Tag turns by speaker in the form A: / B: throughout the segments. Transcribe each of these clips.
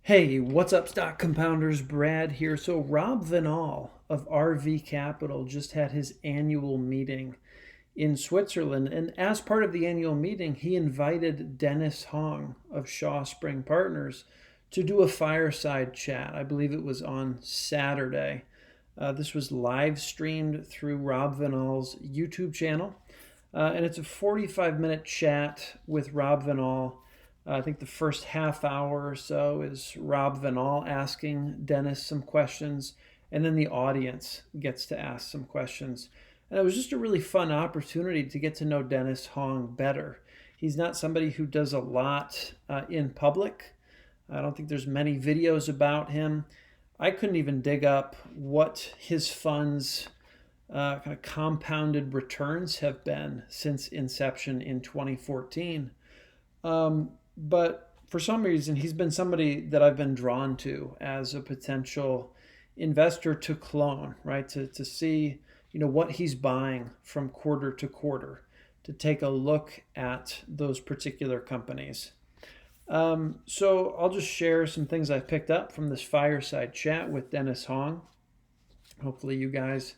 A: Hey, what's up, stock compounders? Brad here. So, Rob Vinall of RV Capital just had his annual meeting in Switzerland. And as part of the annual meeting, he invited Dennis Hong of Shawspring Partners to do a fireside chat. I believe it was on Saturday. This was live streamed through Rob Vinall's YouTube channel. And it's a 45-minute chat with Rob Vinall. I think the first half hour or so is Rob Vinall asking Dennis some questions, and then the audience gets to ask some questions. And it was just a really fun opportunity to get to know Dennis Hong better. He's not somebody who does a lot in public. I don't think there's many videos about him. I couldn't even dig up what his funds kind of compounded returns have been since inception in 2014. But for some reason, he's been somebody that I've been drawn to as a potential investor to clone, right? To see, what he's buying from quarter to quarter, to take a look at those particular companies. So I'll just share some things I've picked up from this fireside chat with Dennis Hong. Hopefully, you guys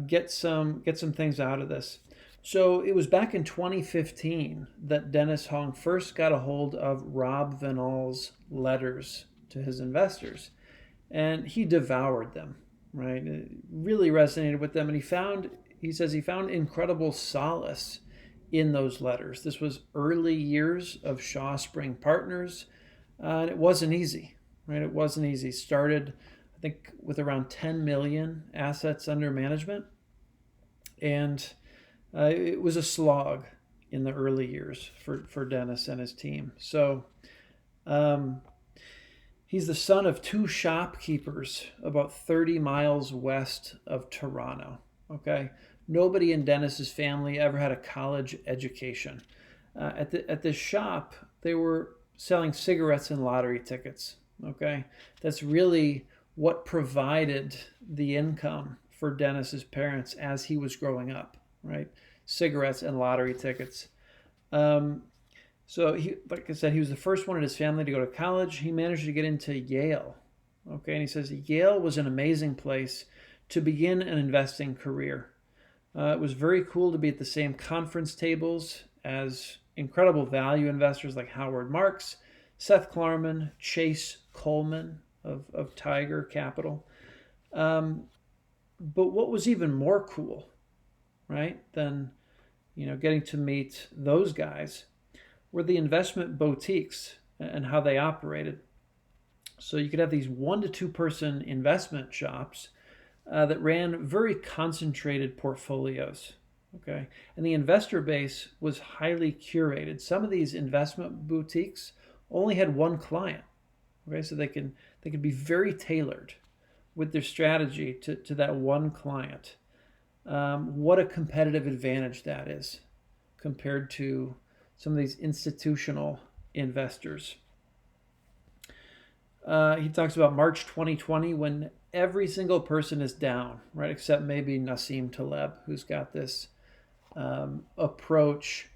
A: get some things out of this. So it was back in 2015 that Dennis Hong first got a hold of Rob Vinall's letters to his investors, and he devoured them. Right, it really resonated with them, and he says he found incredible solace in those letters. This was early years of Shawspring Partners, and it wasn't easy. Right, it wasn't easy. Started, I think, with around 10 million assets under management, and it was a slog in the early years for Dennis and his team. So he's the son of two shopkeepers about 30 miles west of Toronto. Okay. Nobody in Dennis's family ever had a college education. At this shop, they were selling cigarettes and lottery tickets. Okay. That's really what provided the income for Dennis's parents as he was growing up, right? Cigarettes and lottery tickets. So he, like I said, he was the first one in his family to go to college. He managed to get into Yale. Okay, and he says Yale was an amazing place to begin an investing career. It was very cool to be at the same conference tables as incredible value investors like Howard Marks, Seth Klarman, Chase Coleman of Tiger Capital. But what was even more cool, right, than getting to meet those guys were the investment boutiques and how they operated. So you could have these 1 to 2 person investment shops that ran very concentrated portfolios. Okay, and the investor base was highly curated. Some of these investment boutiques only had one client. Okay, so they could be very tailored with their strategy to that one client. What a competitive advantage that is compared to some of these institutional investors. He talks about March 2020 when every single person is down, right? Except maybe Nassim Taleb, who's got this approach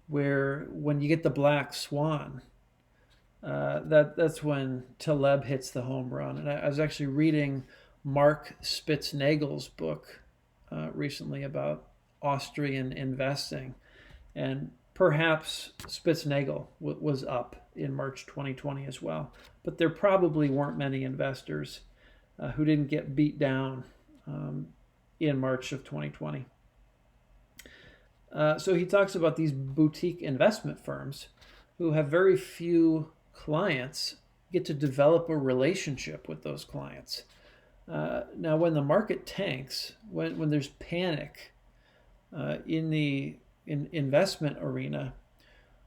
A: where when you get the black swan, that's when Taleb hits the home run. And I was actually reading Mark Spitznagel's book recently about Austrian investing, and perhaps Spitznagel was up in March 2020 as well. But there probably weren't many investors who didn't get beat down in March of 2020. So he talks about these boutique investment firms who have very few clients, get to develop a relationship with those clients. Now, when the market tanks, when there's panic in the investment arena,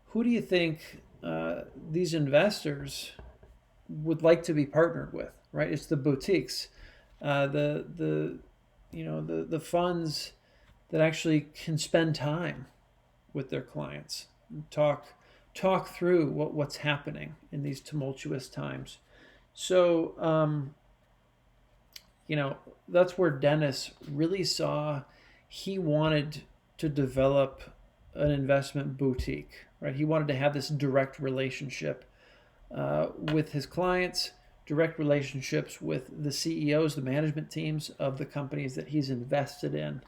A: who do you think these investors would like to be partnered with? Right, it's the boutiques, the funds that actually can spend time with their clients, talk through what's happening in these tumultuous times. So that's where Dennis really saw he wanted to develop an investment boutique, right? He wanted to have this direct relationship with his clients, direct relationships with the CEOs, the management teams of the companies that he's invested in.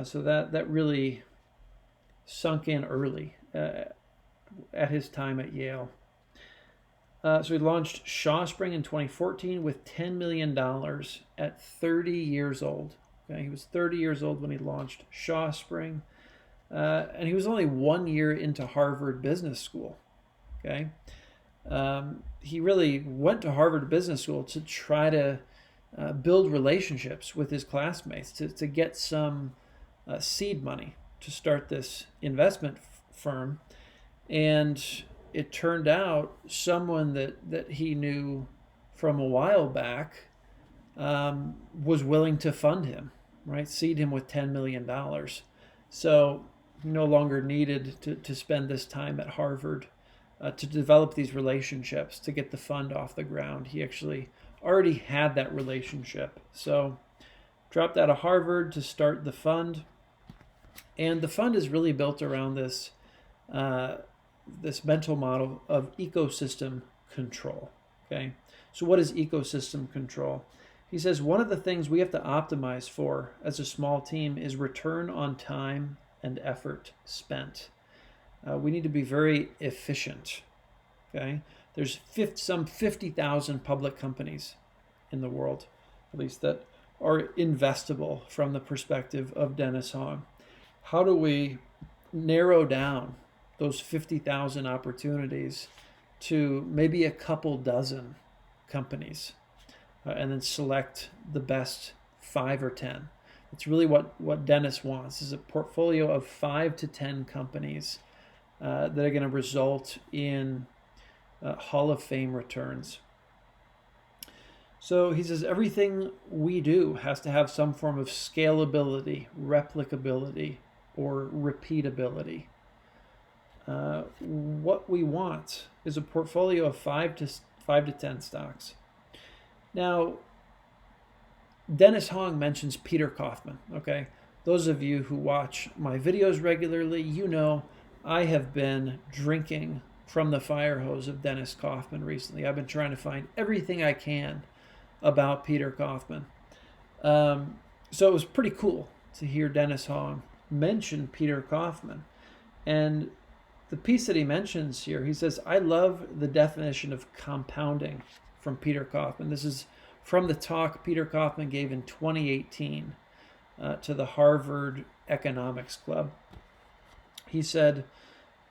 A: So that really sunk in early at his time at Yale. So he launched Shawspring in 2014 with $10 million at 30 years old. Okay, he was 30 years old when he launched Shawspring, and he was only 1 year into Harvard Business School. Okay, he really went to Harvard Business School to try to build relationships with his classmates, to get some seed money to start this investment firm. And it turned out someone that he knew from a while back was willing to fund him, right? Seed him with $10 million. So he no longer needed to spend this time at Harvard to develop these relationships, to get the fund off the ground. He actually already had that relationship. So dropped out of Harvard to start the fund. And the fund is really built around this mental model of ecosystem control. Okay, so what is ecosystem control? He says one of the things we have to optimize for as a small team is return on time and effort spent. We need to be very efficient. Okay, there's some 50,000 public companies in the world, at least, that are investable from the perspective of Dennis Hong. How do we narrow down those 50,000 opportunities to maybe a couple dozen companies, and then select the best 5 or 10? It's really what Dennis wants, is a portfolio of 5 to 10 companies that are going to result in Hall of Fame returns. So he says everything we do has to have some form of scalability, replicability, or repeatability. What we want is a portfolio of 5 to 10 stocks. Now, Dennis Hong mentions Peter Kaufman. Okay, those of you who watch my videos regularly, you know I have been drinking from the fire hose of Dennis Kaufman recently. I've been trying to find everything I can about Peter Kaufman. So it was pretty cool to hear Dennis Hong mention Peter Kaufman. And the piece that he mentions here, he says, I love the definition of compounding from Peter Kaufman. This is from the talk Peter Kaufman gave in 2018 to the Harvard Economics Club. He said,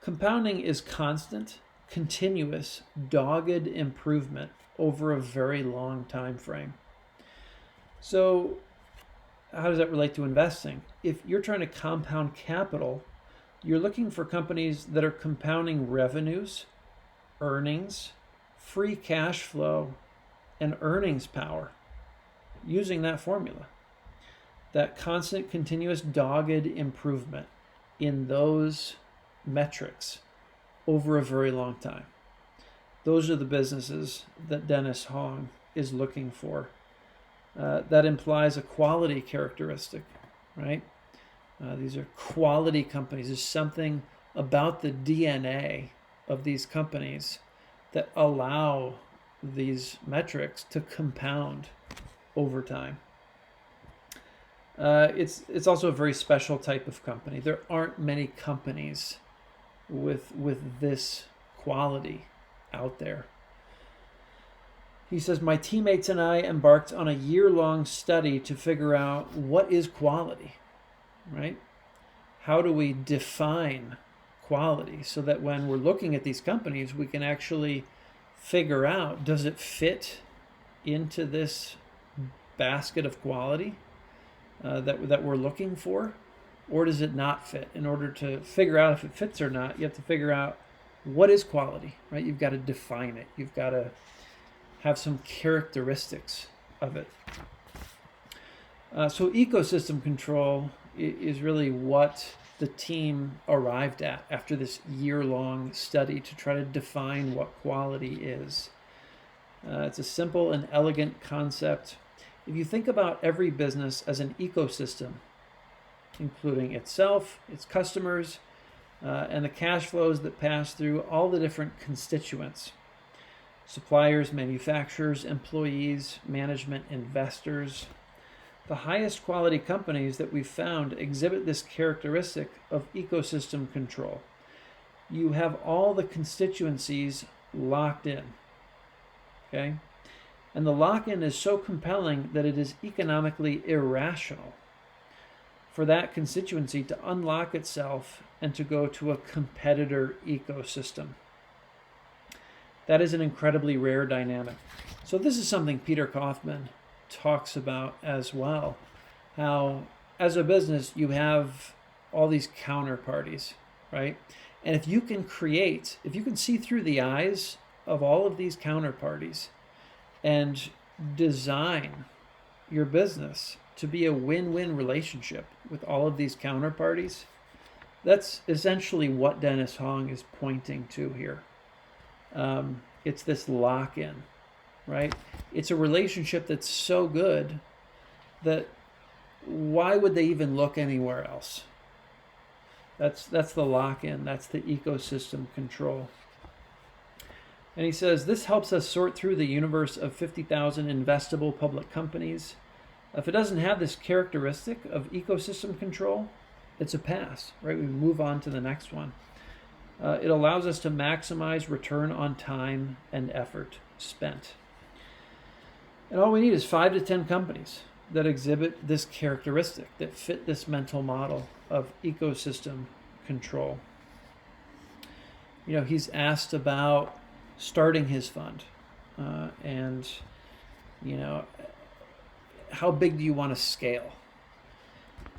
A: compounding is constant, continuous, dogged improvement over a very long time frame. So how does that relate to investing? If you're trying to compound capital, you're looking for companies that are compounding revenues, earnings, free cash flow, and earnings power using that formula. That constant, continuous, dogged improvement in those metrics over a very long time. Those are the businesses that Dennis Hong is looking for. That implies a quality characteristic, right? These are quality companies. There's something about the DNA of these companies that allow these metrics to compound over time. It's also a very special type of company. There aren't many companies with this quality out there. He says, my teammates and I embarked on a year-long study to figure out what is quality, right? How do we define quality so that when we're looking at these companies, we can actually figure out, does it fit into this basket of quality that we're looking for, or does it not fit? In order to figure out if it fits or not, you have to figure out what is quality, right? You've got to define it. You've got to have some characteristics of it. So ecosystem control is really what the team arrived at after this year-long study to try to define what quality is. It's a simple and elegant concept. If you think about every business as an ecosystem, including itself, its customers, and the cash flows that pass through all the different constituents suppliers, manufacturers, employees, management, investors. The highest quality companies that we've found exhibit this characteristic of ecosystem control. You have all the constituencies locked in, okay? And the lock-in is so compelling that it is economically irrational for that constituency to unlock itself and to go to a competitor ecosystem. That is an incredibly rare dynamic. So this is something Peter Kaufman talks about as well, how as a business you have all these counterparties, right? And if you can see through the eyes of all of these counterparties and design your business to be a win-win relationship with all of these counterparties, that's essentially what Dennis Hong is pointing to here. It's this lock-in, right? It's a relationship that's so good that why would they even look anywhere else? That's the lock-in. That's the ecosystem control. And he says, this helps us sort through the universe of 50,000 investable public companies. If it doesn't have this characteristic of ecosystem control, it's a pass, right? We move on to the next one. It allows us to maximize return on time and effort spent. And all we need is 5 to 10 companies that exhibit this characteristic, that fit this mental model of ecosystem control. You know, he's asked about starting his fund and, you know, how big do you want to scale?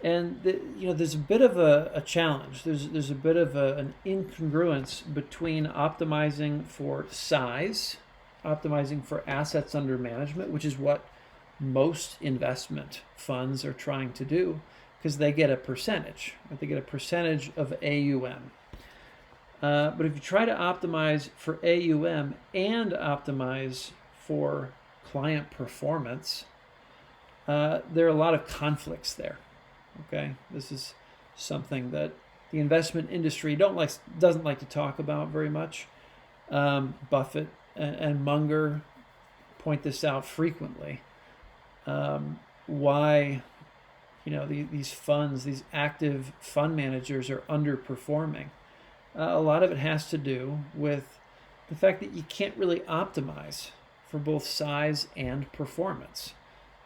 A: And there's a bit of a challenge. There's a bit of an incongruence between optimizing for size, optimizing for assets under management, which is what most investment funds are trying to do, because they get a percentage. Right? They get a percentage of AUM. But if you try to optimize for AUM and optimize for client performance, there are a lot of conflicts there. Okay, this is something that the investment industry doesn't like to talk about very much. Buffett and Munger point this out frequently. Why, these funds, these active fund managers are underperforming. A lot of it has to do with the fact that you can't really optimize for both size and performance.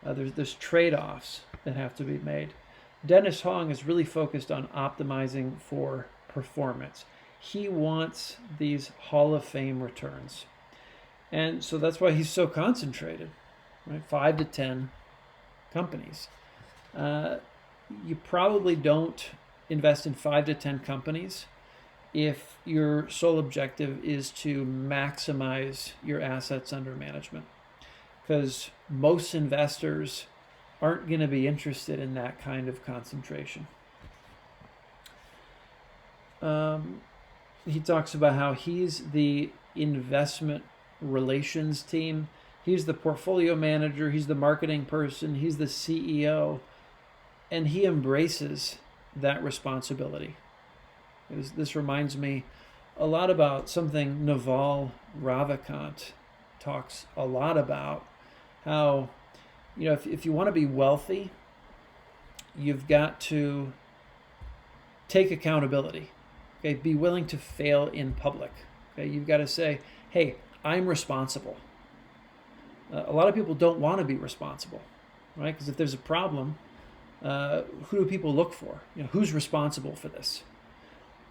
A: There's trade-offs that have to be made. Dennis Hong is really focused on optimizing for performance. He wants these Hall of Fame returns. And so that's why he's so concentrated, right? 5 to 10 companies. You probably don't invest in 5 to 10 companies if your sole objective is to maximize your assets under management, because most investors aren't going to be interested in that kind of concentration. He talks about how he's the investment relations team. He's the portfolio manager. He's the marketing person. He's the CEO. And he embraces that responsibility. This reminds me a lot about something Naval Ravikant talks a lot about, how if you want to be wealthy, you've got to take accountability. Okay, be willing to fail in public. Okay, you've got to say, hey, I'm responsible. A lot of people don't want to be responsible, right? Because if there's a problem, who do people look for? Who's responsible for this?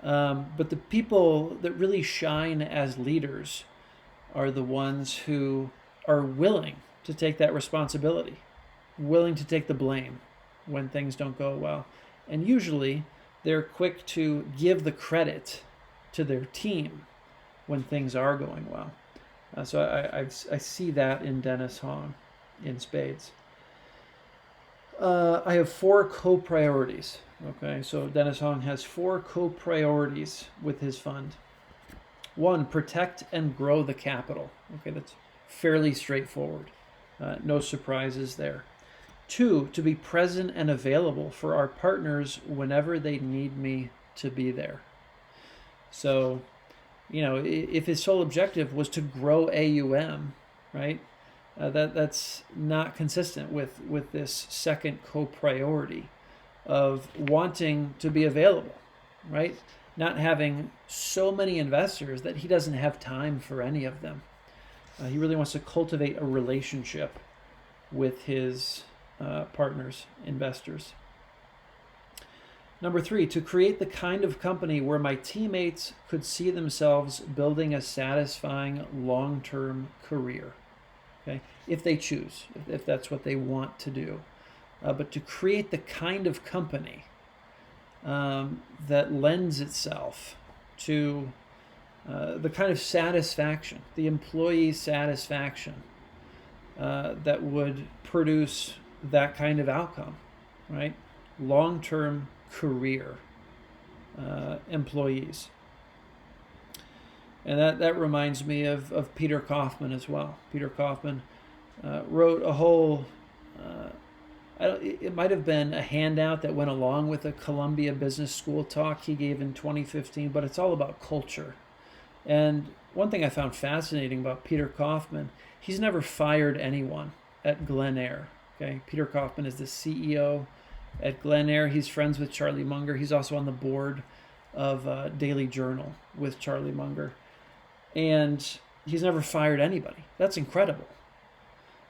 A: But the people that really shine as leaders are the ones who are willing to take that responsibility, willing to take the blame when things don't go well. And usually they're quick to give the credit to their team when things are going well. So I see that in Dennis Hong in spades. I have 4 co-priorities. Okay, so Dennis Hong has 4 co-priorities with his fund. 1, protect and grow the capital. Okay, that's fairly straightforward. No surprises there. 2, to be present and available for our partners whenever they need me to be there. So if his sole objective was to grow AUM, right? That's not consistent with this second co-priority of wanting to be available, right? Not having so many investors that he doesn't have time for any of them. He really wants to cultivate a relationship with his partners, investors. Number 3, to create the kind of company where my teammates could see themselves building a satisfying long-term career. Okay, if they choose, if that's what they want to do. But to create the kind of company that lends itself to the kind of satisfaction, the employee satisfaction that would produce that kind of outcome, right? Long-term career employees. And that reminds me of Peter Kaufman as well. Peter Kaufman wrote a whole, it might have been a handout that went along with a Columbia Business School talk he gave in 2015, but it's all about culture. And one thing I found fascinating about Peter Kaufman, he's never fired anyone at Glenair. Okay, Peter Kaufman is the CEO at Glenair. He's friends with Charlie Munger. He's also on the board of Daily Journal with Charlie Munger. And he's never fired anybody. That's incredible.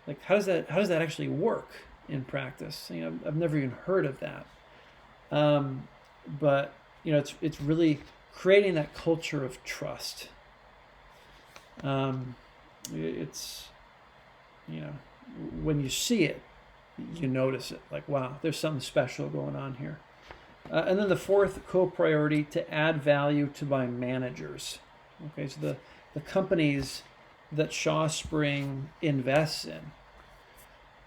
A: Like, how does that actually work in practice? I've never even heard of that. But it's really creating that culture of trust. It's when you see it, you notice it. Like, wow, there's something special going on here. And then the 4th co-priority, to add value to my managers. Okay, so the companies that Shawspring invests in.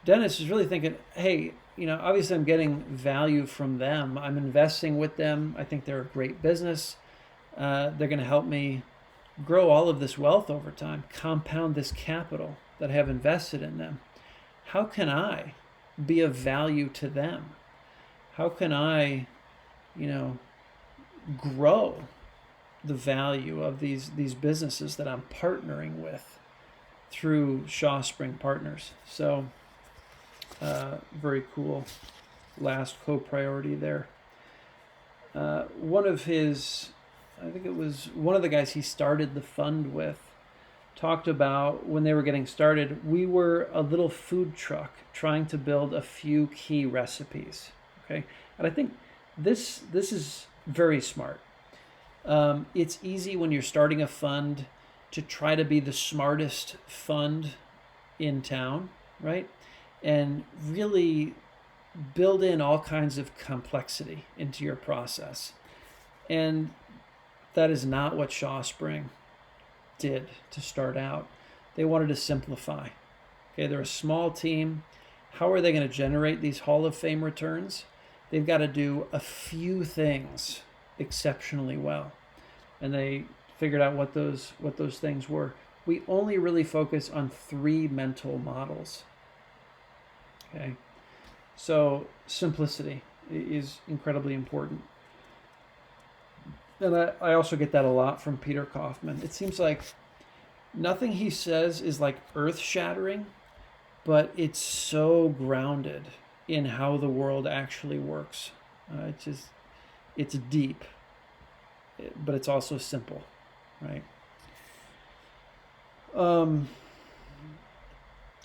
A: Dennis is really thinking, hey, obviously I'm getting value from them. I'm investing with them. I think they're a great business. They're going to help me grow all of this wealth over time, compound this capital that I have invested in them. How can I be of value to them? How can I, grow the value of these businesses that I'm partnering with through Shawspring Partners? So very cool last co-priority there. One of his, I think it was one of the guys he started the fund with, talked about when they were getting started, we were a little food truck trying to build a few key recipes. Okay, and I think this is very smart. It's easy when you're starting a fund to try to be the smartest fund in town, right? And really build in all kinds of complexity into your process. And that is not what Shawspring did to start out. They wanted to simplify. Okay, they're a small team. How are they going to generate these Hall of Fame returns? They've got to do a few things exceptionally well. And they figured out what those things were. We only really focus on 3 mental models. Okay, so simplicity is incredibly important. And I also get that a lot from Peter Kaufman. It seems like nothing he says is like earth-shattering, but it's so grounded in how the world actually works. It's deep, but it's also simple, right?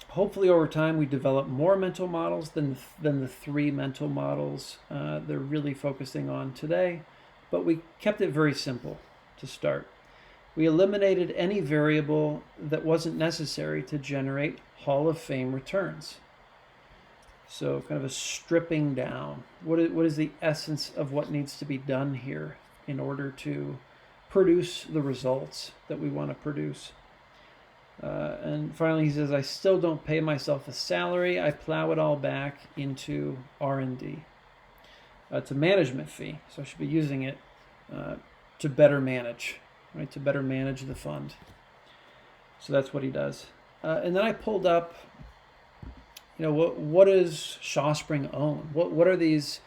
A: Hopefully over time we develop more mental models than the 3 mental models they're really focusing on today. But we kept it very simple to start. We eliminated any variable that wasn't necessary to generate Hall of Fame returns. So kind of a stripping down. What is the essence of what needs to be done here in order to produce the results that we want to produce? And finally, he says, I still don't pay myself a salary. I plow it all back into R&D. It's a management fee, so I should be using it to better manage, right? To better manage the fund. So that's what he does. And then I pulled up, what does Shawspring own? What are these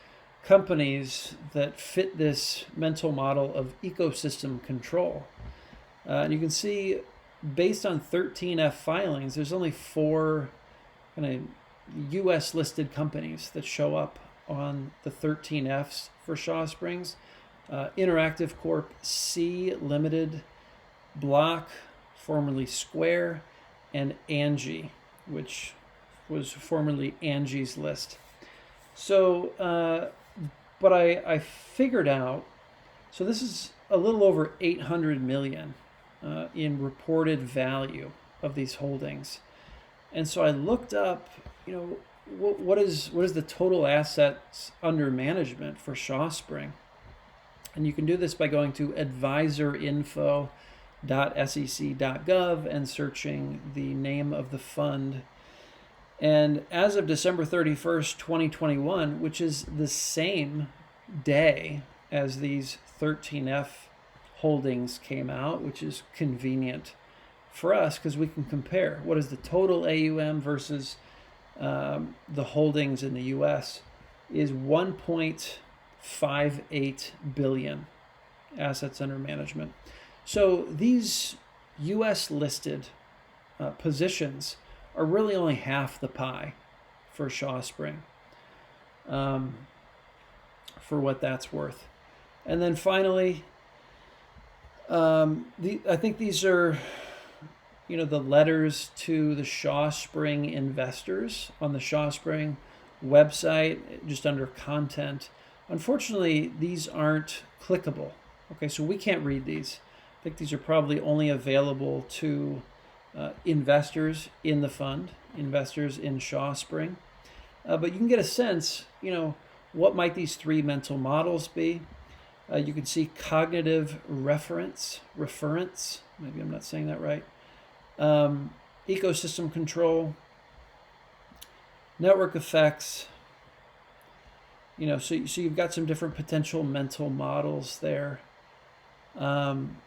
A: companies that fit this mental model of ecosystem control? And you can see, based on 13F filings, there's only 4 kind of U.S. listed companies that show up on the 13Fs for Shawsprings. Interactive Corp, C Limited, Block, formerly Square, and Angie, which was formerly Angie's List. So, but I figured out, so this is a little over 800 million in reported value of these holdings. And so I looked up, what is the total assets under management for Shawspring? And you can do this by going to advisorinfo.sec.gov and searching the name of the fund. And as of December 31st, 2021, which is the same day as these 13F holdings came out, which is convenient for us because we can compare what is the total AUM versus the holdings in the US, is 1.58 billion assets under management. So these US listed positions are really only half the pie for Shawspring, for what that's worth. And then finally, I think these are, the letters to the Shawspring investors on the Shawspring website, just under content. Unfortunately, these aren't clickable. Okay, so we can't read these. I think these are probably only available to investors in the fund, investors in Shawspring. But you can get a sense, what might these 3 mental models be? You can see cognitive reference, maybe I'm not saying that right, ecosystem control, network effects, so you've got some different potential mental models there. And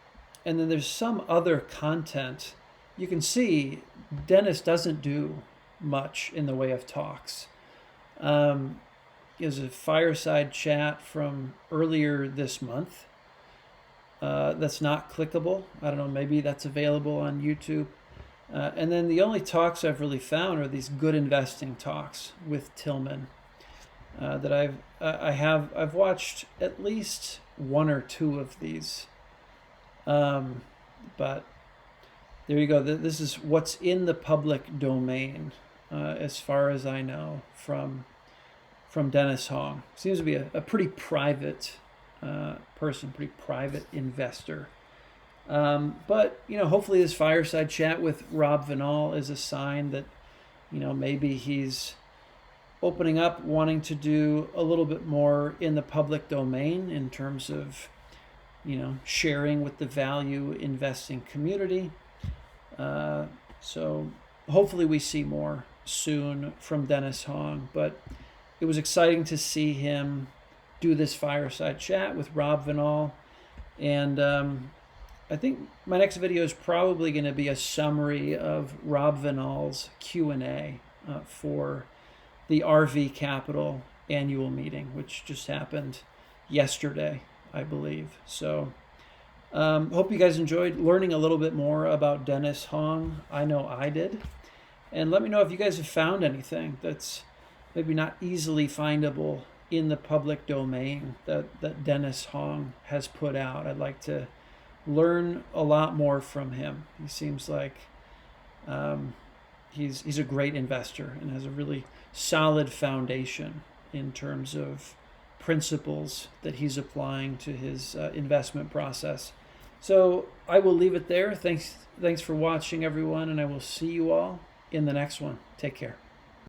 A: then there's some other content. You can see Dennis doesn't do much in the way of talks. There's a fireside chat from earlier this month that's not clickable. I don't know, maybe that's available on YouTube. And then the only talks I've really found are these good investing talks with Tillman that I've watched at least 1 or 2 of these. But there you go. This is what's in the public domain, as far as I know, from Dennis Hong. Seems to be a pretty private person, pretty private investor. But, hopefully this fireside chat with Rob Vinall is a sign that, maybe he's opening up, wanting to do a little bit more in the public domain in terms of, sharing with the value investing community. So hopefully we see more soon from Dennis Hong. But it was exciting to see him do this fireside chat with Rob Vinall. And I think my next video is probably going to be a summary of Rob Vinall's Q&A for the RV Capital annual meeting, which just happened yesterday, I believe. So hope you guys enjoyed learning a little bit more about Dennis Hong. I know I did. And let me know if you guys have found anything that's maybe not easily findable in the public domain that Dennis Hong has put out. I'd like to learn a lot more from him. He seems like he's a great investor and has a really solid foundation in terms of principles that he's applying to his investment process. So I will leave it there. Thanks for watching, everyone, and I will see you all in the next one. Take care.